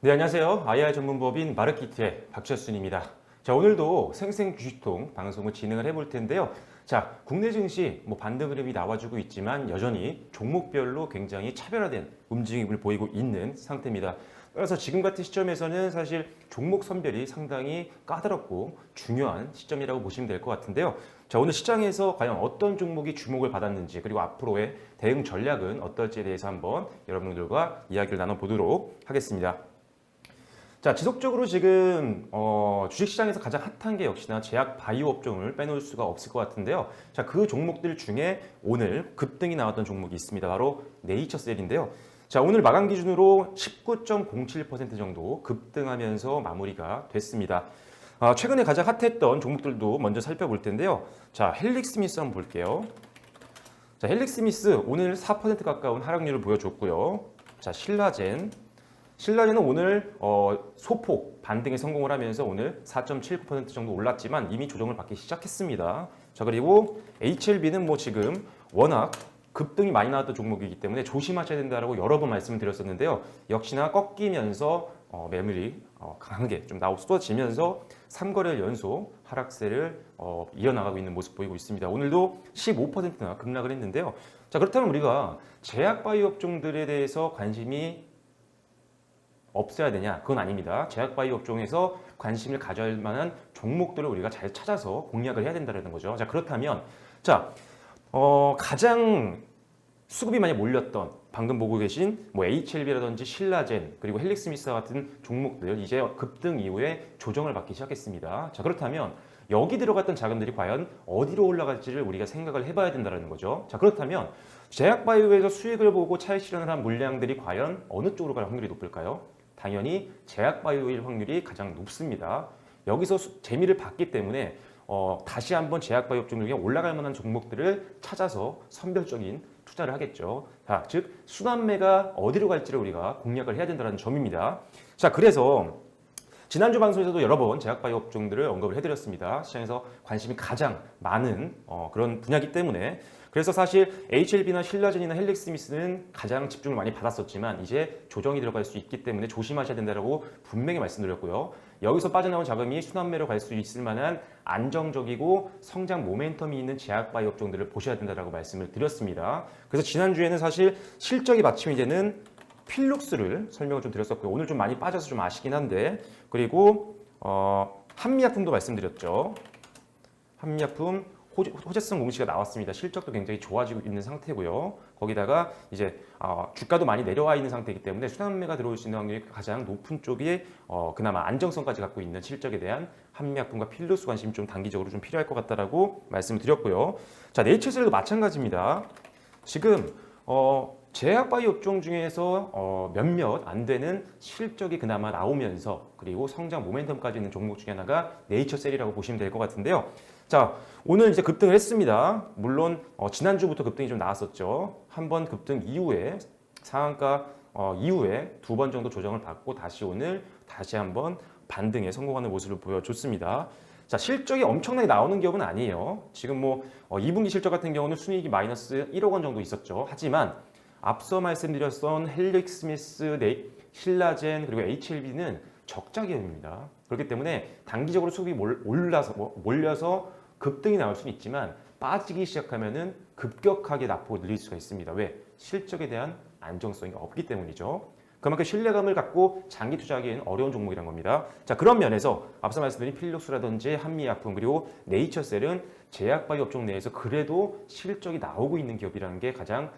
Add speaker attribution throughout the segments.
Speaker 1: 네, 안녕하세요. AI 전문법인 마르키트의 박철순입니다. 자, 오늘도 생생주식통 방송을 진행을 해볼 텐데요. 자, 국내 증시 반등 흐름이 나와주고 있지만 여전히 종목별로 굉장히 차별화된 움직임을 보이고 있는 상태입니다. 그래서 지금 같은 시점에서는 사실 종목 선별이 상당히 까다롭고 중요한 시점이라고 보시면 될 것 같은데요. 자, 오늘 시장에서 과연 어떤 종목이 주목을 받았는지 그리고 앞으로의 대응 전략은 어떨지에 대해서 한번 여러분들과 이야기를 나눠보도록 하겠습니다. 자, 지속적으로 지금 주식시장에서 가장 핫한 게 역시나 제약 바이오 업종을 빼놓을 수가 없을 것 같은데요. 자, 그 종목들 중에 오늘 급등이 나왔던 종목이 있습니다. 바로 네이처셀인데요. 자, 오늘 마감 기준으로 19.07% 정도 급등하면서 마무리가 됐습니다. 최근에 가장 핫했던 종목들도 먼저 살펴볼 텐데요. 자, 헬릭스미스 한번 볼게요. 자, 헬릭스미스 오늘 4% 가까운 하락률을 보여줬고요. 자, 신라젠은 오늘 소폭 반등에 성공을 하면서 오늘 4.79% 정도 올랐지만 이미 조정을 받기 시작했습니다. 자, 그리고 HLB는 지금 워낙 급등이 많이 나왔던 종목이기 때문에 조심하셔야 된다라고 여러 번 말씀을 드렸었는데요. 역시나 꺾이면서 매물이 강하게 좀 쏟아지면서 3거래일 연속 하락세를 이어나가고 있는 모습 보이고 있습니다. 오늘도 15%나 급락을 했는데요. 자, 그렇다면 우리가 제약바이오 업종들에 대해서 관심이 없어야 되냐? 그건 아닙니다. 제약바이오 업종에서 관심을 가져야 할 만한 종목들을 우리가 잘 찾아서 공략을 해야 된다는 거죠. 자, 그렇다면 가장 수급이 많이 몰렸던 방금 보고 계신 HLB라든지 신라젠 그리고 헬릭스미스와 같은 종목들 이제 급등 이후에 조정을 받기 시작했습니다. 자, 그렇다면 여기 들어갔던 자금들이 과연 어디로 올라갈지를 우리가 생각을 해봐야 된다는 거죠. 자, 그렇다면 제약바이오에서 수익을 보고 차익 실현을 한 물량들이 과연 어느 쪽으로 갈 확률이 높을까요? 당연히 제약바이오일 확률이 가장 높습니다. 여기서 재미를 봤기 때문에 다시 한번 제약바이오 업종 중에 올라갈 만한 종목들을 찾아서 선별적인 투자를 하겠죠. 자, 즉 순환매가 어디로 갈지를 우리가 공략을 해야 된다는 점입니다. 자, 그래서 지난주 방송에서도 여러 번 제약바이오 업종들을 언급을 해드렸습니다. 시장에서 관심이 가장 많은 그런 분야이기 때문에 그래서 사실 HLB나 신라젠이나 헬릭스미스는 가장 집중을 많이 받았었지만 이제 조정이 들어갈 수 있기 때문에 조심하셔야 된다고 분명히 말씀드렸고요. 여기서 빠져나온 자금이 순환매로 갈 수 있을 만한 안정적이고 성장 모멘텀이 있는 제약바이오 업종들을 보셔야 된다고 말씀을 드렸습니다. 그래서 지난주에는 사실 실적이 받침이 되는 필룩스를 설명을 좀 드렸었고요. 오늘 좀 많이 빠져서 좀 아쉽긴 한데 그리고 한미약품도 말씀드렸죠. 한미약품 호재성 공시가 나왔습니다. 실적도 굉장히 좋아지고 있는 상태고요. 거기다가 이제 주가도 많이 내려와 있는 상태이기 때문에 순환매가 들어올 수 있는 확률이 가장 높은 쪽이 그나마 안정성까지 갖고 있는 실적에 대한 한미약품과 필루스 관심이 좀 단기적으로 좀 필요할 것 같다라고 말씀을 드렸고요. 자, 네이처셀도 마찬가지입니다. 지금 제약바이오 업종 중에서 몇몇 안 되는 실적이 그나마 나오면서 그리고 성장 모멘텀까지 있는 종목 중에 하나가 네이처셀이라고 보시면 될 것 같은데요. 자, 오늘 이제 급등을 했습니다. 물론 지난주부터 급등이 좀 나왔었죠. 한 번 급등 이후에 상한가 이후에 두 번 정도 조정을 받고 오늘 다시 한번 반등에 성공하는 모습을 보여줬습니다. 자, 실적이 엄청나게 나오는 기업은 아니에요. 지금 2분기 실적 같은 경우는 순이익이 마이너스 1억 원 정도 있었죠. 하지만 앞서 말씀드렸던 헬릭스미스, 신라젠 그리고 HLB는 적자 기업입니다. 그렇기 때문에 단기적으로 수급이 몰려서 급등이 나올 수는 있지만 빠지기 시작하면은 급격하게 낙폭을 늘릴 수가 있습니다. 왜? 실적에 대한 안정성이 없기 때문이죠. 그만큼 신뢰감을 갖고 장기 투자하기에는 어려운 종목이란 겁니다. 자, 그런 면에서 앞서 말씀드린 필룩스라든지 한미약품 그리고 네이처셀은 제약바이오 업종 내에서 그래도 실적이 나오고 있는 기업이라는 게 가장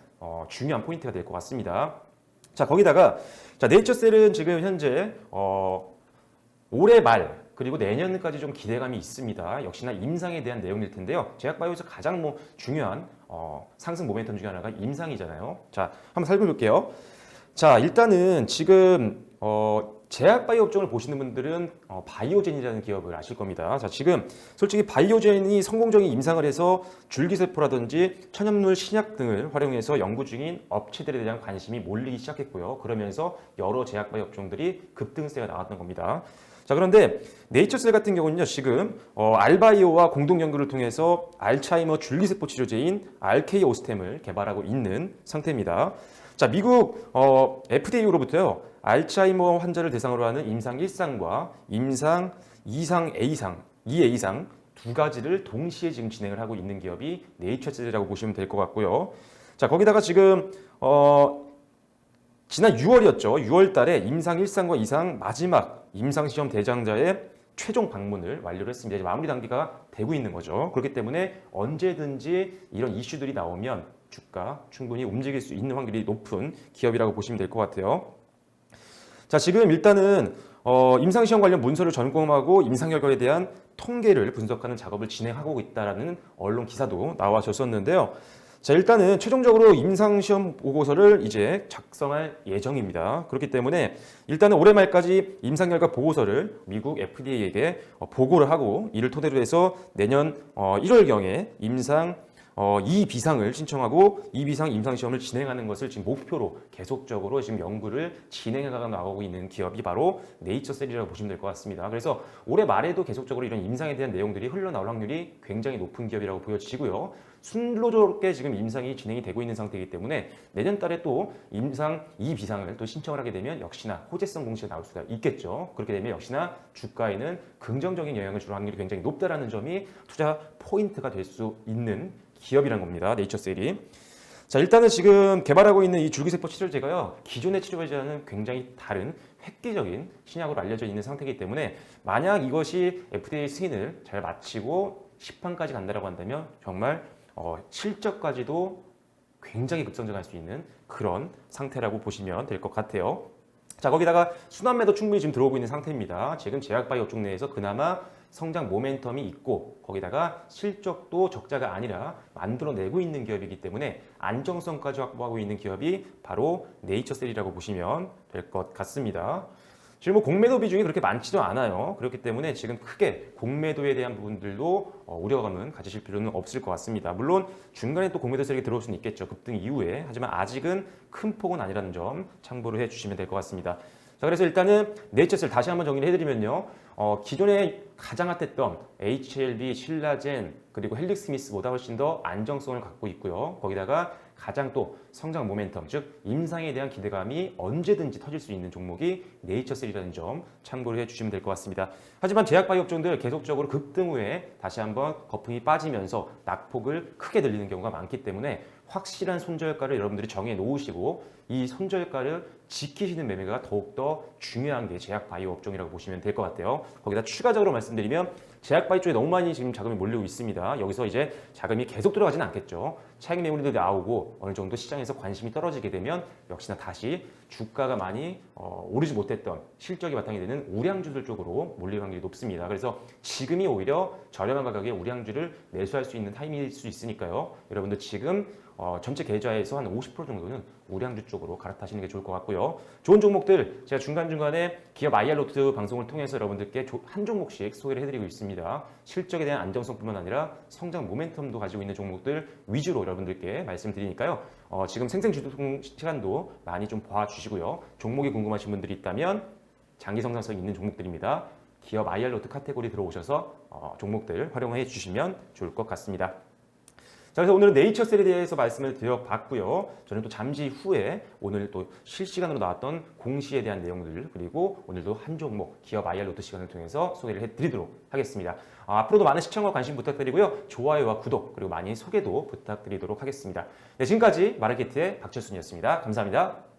Speaker 1: 중요한 포인트가 될 것 같습니다. 자, 거기다가 네이처셀은 지금 현재 올해 말 그리고 내년까지 좀 기대감이 있습니다. 역시나 임상에 대한 내용일 텐데요. 제약바이오에서 가장 중요한 상승 모멘텀 중에 하나가 임상이잖아요. 자, 한번 살펴볼게요. 자, 일단은 지금 제약바이오 업종을 보시는 분들은 바이오젠이라는 기업을 아실 겁니다. 자, 지금 솔직히 바이오젠이 성공적인 임상을 해서 줄기세포라든지 천연물 신약 등을 활용해서 연구 중인 업체들에 대한 관심이 몰리기 시작했고요. 그러면서 여러 제약바이오 업종들이 급등세가 나왔던 겁니다. 자, 그런데 네이처셀 같은 경우는요, 지금 알바이오와 공동 연구를 통해서 알츠하이머 줄기세포 치료제인 RK 오스템을 개발하고 있는 상태입니다. 자, 미국 FDA로부터요. 알츠하이머 환자를 대상으로 하는 임상 1상과 임상 2상 A상, 2A상 두 가지를 동시에 지금 진행을 하고 있는 기업이 네이처셀이라고 보시면 될 것 같고요. 자, 거기다가 지금 지난 6월이었죠. 6월 달에 임상 1상과 2상 마지막 임상 시험 대상자의 최종 방문을 완료를 했습니다. 이제 마무리 단계가 되고 있는 거죠. 그렇기 때문에 언제든지 이런 이슈들이 나오면 주가 충분히 움직일 수 있는 확률이 높은 기업이라고 보시면 될 것 같아요. 자, 지금 일단은 임상시험 관련 문서를 점검하고 임상 결과에 대한 통계를 분석하는 작업을 진행하고 있다라는 언론 기사도 나와줬었는데요. 자, 일단은 최종적으로 임상시험 보고서를 이제 작성할 예정입니다. 그렇기 때문에 일단은 올해 말까지 임상결과 보고서를 미국 FDA에게 보고를 하고 이를 토대로 해서 내년 1월경에 임상 2비상을 신청하고 2비상 임상시험을 진행하는 것을 지금 목표로 계속적으로 지금 연구를 진행해 나가고 있는 기업이 바로 네이처셀이라고 보시면 될 것 같습니다. 그래서 올해 말에도 계속적으로 이런 임상에 대한 내용들이 흘러나올 확률이 굉장히 높은 기업이라고 보여지고요. 순조롭게 지금 임상이 진행이 되고 있는 상태이기 때문에 내년 달에 또 임상 2비상을 또 신청을 하게 되면 역시나 호재성 공시가 나올 수가 있겠죠. 그렇게 되면 역시나 주가에는 긍정적인 영향을 줄 확률이 굉장히 높다라는 점이 투자 포인트가 될 수 있는 기업이란 겁니다. 네이처셀이. 자, 일단은 지금 개발하고 있는 이 줄기세포 치료제가요. 기존의 치료제와는 굉장히 다른 획기적인 신약으로 알려져 있는 상태이기 때문에 만약 이것이 FDA 승인을 잘 마치고 시판까지 간다라고 한다면 정말 실적까지도 굉장히 급성장할 수 있는 그런 상태라고 보시면 될 것 같아요. 자, 거기다가 순환매도 충분히 지금 들어오고 있는 상태입니다. 지금 제약바이오 업종 내에서 그나마 성장 모멘텀이 있고 거기다가 실적도 적자가 아니라 만들어내고 있는 기업이기 때문에 안정성까지 확보하고 있는 기업이 바로 네이처셀이라고 보시면 될 것 같습니다. 지금 공매도 비중이 그렇게 많지도 않아요. 그렇기 때문에 지금 크게 공매도에 대한 부분들도 우려감은 가지실 필요는 없을 것 같습니다. 물론 중간에 또 공매도 세력이 들어올 수는 있겠죠. 급등 이후에. 하지만 아직은 큰 폭은 아니라는 점 참고를 해주시면 될 것 같습니다. 자, 그래서 일단은 네이처셀 다시 한번 정리를 해드리면요. 기존에 가장 핫했던 HLB, 신라젠, 그리고 헬릭스미스보다 훨씬 더 안정성을 갖고 있고요. 거기다가 가장 또 성장 모멘텀, 즉 임상에 대한 기대감이 언제든지 터질 수 있는 종목이 네이처셀이라는 점 참고를 해주시면 될 것 같습니다. 하지만 제약바이오 업종들 계속적으로 급등 후에 다시 한번 거품이 빠지면서 낙폭을 크게 늘리는 경우가 많기 때문에 확실한 손절가를 여러분들이 정해 놓으시고 이 손절가를 지키시는 매매가 더욱더 중요한 게 제약바이오 업종이라고 보시면 될 것 같아요. 거기다 추가적으로 말씀드리면 제약바이오 쪽에 너무 많이 지금 자금이 몰리고 있습니다. 여기서 이제 자금이 계속 들어가지는 않겠죠. 차익 매물도 나오고 어느 정도 시장에서 관심이 떨어지게 되면 역시나 다시 주가가 많이 오르지 못했던 실적이 바탕이 되는 우량주들 쪽으로 몰릴 확률이 높습니다. 그래서 지금이 오히려 저렴한 가격에 우량주를 매수할 수 있는 타이밍일 수 있으니까요. 여러분들 지금 전체 계좌에서 한 50% 정도는 우량주 쪽으로 갈아타시는 게 좋을 것 같고요. 좋은 종목들 제가 중간중간에 기업 IR로트 방송을 통해서 여러분들께 한 종목씩 소개를 해드리고 있습니다. 실적에 대한 안정성뿐만 아니라 성장 모멘텀도 가지고 있는 종목들 위주로 여러분들께 말씀드리니까요. 지금 생생주동 시간도 많이 좀 봐주시고요. 종목이 궁금하신 분들이 있다면 장기 성장성 있는 종목들입니다. 기업 IR로트 카테고리 들어오셔서 종목들 활용해 주시면 좋을 것 같습니다. 자, 그래서 오늘은 네이처셀에 대해서 말씀을 드려봤고요. 저는 또 잠시 후에 오늘 또 실시간으로 나왔던 공시에 대한 내용들 그리고 오늘도 한 종목 기업 IR로트 시간을 통해서 소개를 해드리도록 하겠습니다. 앞으로도 많은 시청과 관심 부탁드리고요. 좋아요와 구독 그리고 많이 소개도 부탁드리도록 하겠습니다. 네, 지금까지 마르케트의 박철순이었습니다. 감사합니다.